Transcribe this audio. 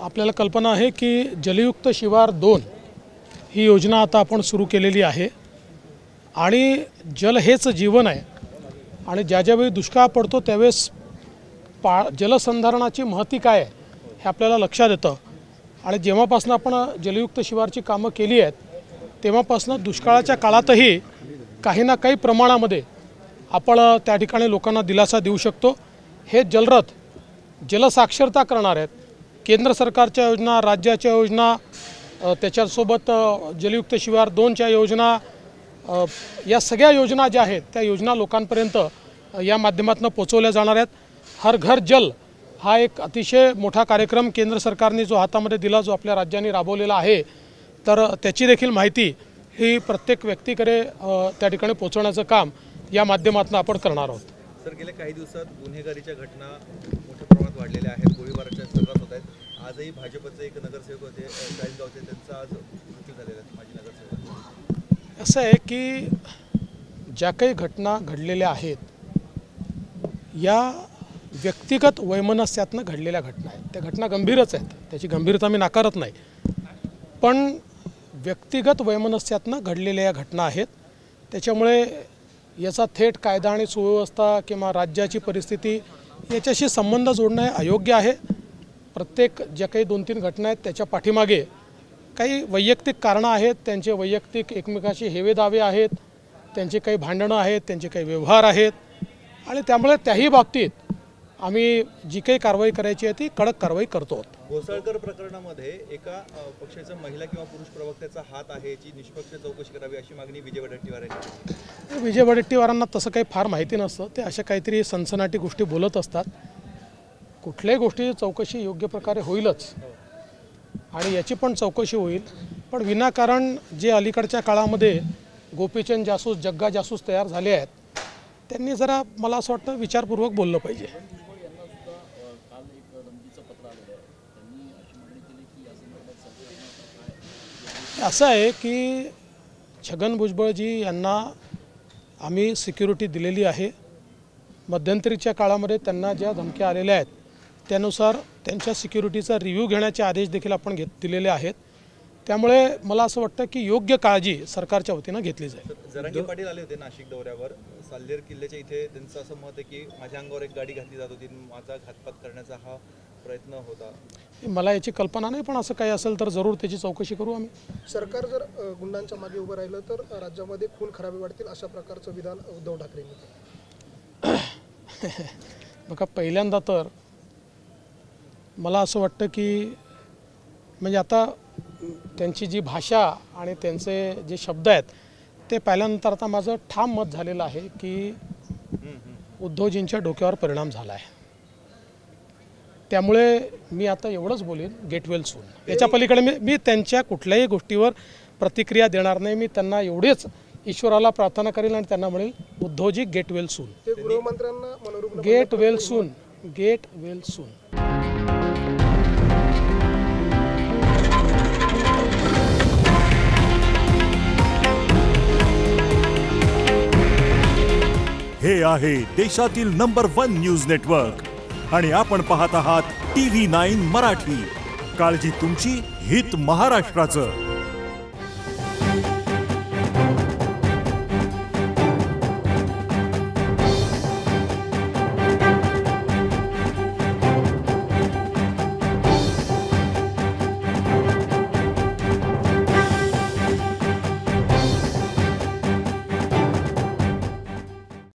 आपल्याला कल्पना आहे की जलयुक्त शिवार 2 ही योजना आता आपण सुरू केलेली आहे आणि जल हेच जीवन आहे आणि ज्या ज्यावेळी दुष्काळ पडतो त्यावेळेस जलसंधारणाची महती काय आहे हे आपल्याला लक्षात येतं आणि जेव्हापासून आपण जलयुक्त शिवारची कामं केली आहेत तेव्हापासून दुष्काळाच्या काळातही काही ना काही प्रमाणामध्ये आपण त्या ठिकाणी लोकांना दिलासा देऊ शकतो। हे जलरथ जलसाक्षरता करणार आहेत। केंद्र सरकारच्या योजना, राज्याच्या योजना, त्याच्यासोबत जलयुक्त शिवार 2च्या योजना, या सगळ्या योजना ज्या आहेत त्या योजना लोकांपर्यंत या माध्यमातून पोहोचवल्या जाणार आहेत। हर घर जल हा एक अतिशय मोठा कार्यक्रम केंद्र सरकारने जो हातामध्ये दिला, जो आपल्या राज्यांनी राबवलेला आहे, तर त्याची देखील माहिती ही प्रत्येक व्यक्तीकडे त्या ठिकाणी पोहोचवण्याचं काम या माध्यमातून आपण करणार आहोत। सर, गेल्या काही दिवसात गुन्हेगारीच्या घटना मोठ्या प्रमाणात वाढलेल्या आहेत, गोळीबाराच्या सर्रास होत आहेत। आजही भाजपचे एक नगरसेवक होते चाळीसगावचे, त्यांचा आज मृत्यू झालेला आहे, माजी नगरसेवक। असं आहे की ज्या काही घटना घडलेल्या आहेत या व्यक्तिगत वैमनस्यातनं घडलेल्या घटना आहेत। त्या घटना गंभीरच आहेत, त्याची गंभीरता मी नाकारत नाही, पण व्यक्तिगत वैमनस्यातनं घडलेल्या या घटना आहेत। त्याच्यामुळे याचा थेट कायदा आणि सुव्यवस्था किंवा राज्याची परिस्थिती याच्याशी संबंध जोडणं हे अयोग्य आहे। प्रत्येक ज्या काही 2-3 घटना आहेत त्याच्या पाठीमागे काही वैयक्तिक कारणं आहेत, त्यांचे वैयक्तिक एकमेकाशी हेवेदावे आहेत, त्यांचे काही भांडणं आहेत, त्यांचे काही व्यवहार आहेत आणि त्यामुळे त्याही बाबतीत आम्ही जी काही कारवाई करायची आहे ती कडक कारवाई करतो। घोसाळकर प्रकरणामध्ये एका पक्षाचा महिला किंवा पुरुष प्रवक्त्याचा हात आहे, याची निष्पक्ष चौकशी करावी अशी मागणी विजय वडेट्टीवार यांनी। विजय वडेट्टीवारांना तसं काही फार माहिती नसतं, ते अशा काहीतरी सनसनाटी गोष्टी बोलत असतात। कुठल्याही गोष्टीची चौकशी योग्य प्रकारे होईलच आणि याची पण चौकशी होईल, पण विनाकारण जे अलीकडच्या काळामध्ये गोपीचंद जासूस, जग्गा जासूस तयार झाले आहेत त्यांनी जरा मला असं वाटतं विचारपूर्वक बोललं पाहिजे। असं आहे की छगन भुजबळजी यांना आम्ही सिक्युरिटी दिलेली आहे। मध्यंतरीच्या काळामध्ये त्यांना ज्या धमक्या आलेल्या आहेत त्यानुसार त्यांच्या सिक्युरिटीचा रिव्ह्यू घेण्याचे आदेश देखील आपण दिलेले आहेत। त्यामुळे मला असं वाटतं की योग्य काळजी सरकारच्या वतीनं घेतली जाईल। जरांगे पाटील आले होते नाशिक दौऱ्यावर, साल्हेर किल्ल्याच्या इथे त्यांचं असं मत आहे की माझ्या अंगावर एक गाडी घातली जात होती, माझा घातपात करण्याचा हा प्रयत्न होता। मला याची कल्पना नाही, पण असं काही असेल तर जरूर त्याची चौकशी करू आम्ही। सरकार जर गुंडांच्या मागे उभं राहिलं तर राज्यामध्ये खून खराबी वाढतील अशा प्रकारचं विधान उद्धव ठाकरेंनी। बघा, पहिल्यांदा तर मला असं वाटतं की म्हणजे आता त्यांची जी भाषा आणि त्यांचे जे शब्द आहेत ते पाहिल्यानंतर आता माझं ठाम मत झालेलं आहे की उद्धवजींच्या डोक्यावर परिणाम झाला आहे। त्यामुळे मी आता एवढंच बोलेन, गेट वेल सून। याच्या पलीकडे मी त्यांच्या कुठल्याही गोष्टीवर प्रतिक्रिया देणार नाही। मी त्यांना एवढेच ईश्वराला प्रार्थना करेल आणि त्यांना म्हणेल, उद्धवजी गेट वेल सून, गृहमंत्र्यांना मनोरुग्ण get well soon, get well soon. हे आहे देशातील नंबर 1 न्यूज नेटवर्क आणि आपण पाहत आहात TV9 मराठी। काळजी तुमची, हित महाराष्ट्राचं।